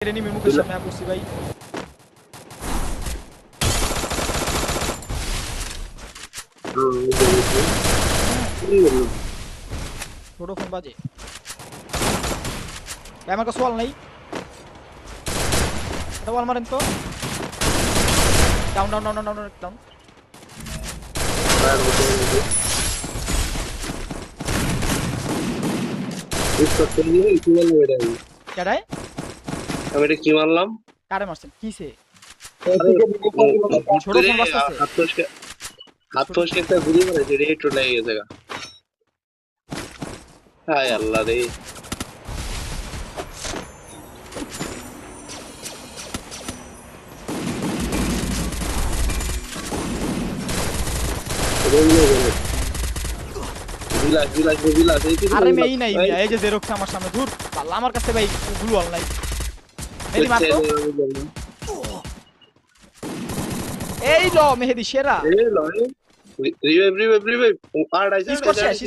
এনিমির মুখের সামনে পড়ছি ভাই ছোট ফোন বাজে ভাই আমার কাছে ওয়াল নাই এটা ওয়াল মারেন তো down down down down down কেডাই আমি এটা কি মারলাম কারে মারছেন কিসে ছোট ফোন বাজতেছে হাত ফসকে একটা গুলি মারে যে রেট লেগে গেছে গা হায় আল্লাহ রে আরে মেই নাই এই যে জেরক্স আমার সামনে দূর আল্লাহ আমার কাছে ভাই গ্লু ওয়াল নাই মেহেদি মার তো এই লো মেহেদি সেরা রিভাইভ আর আইছে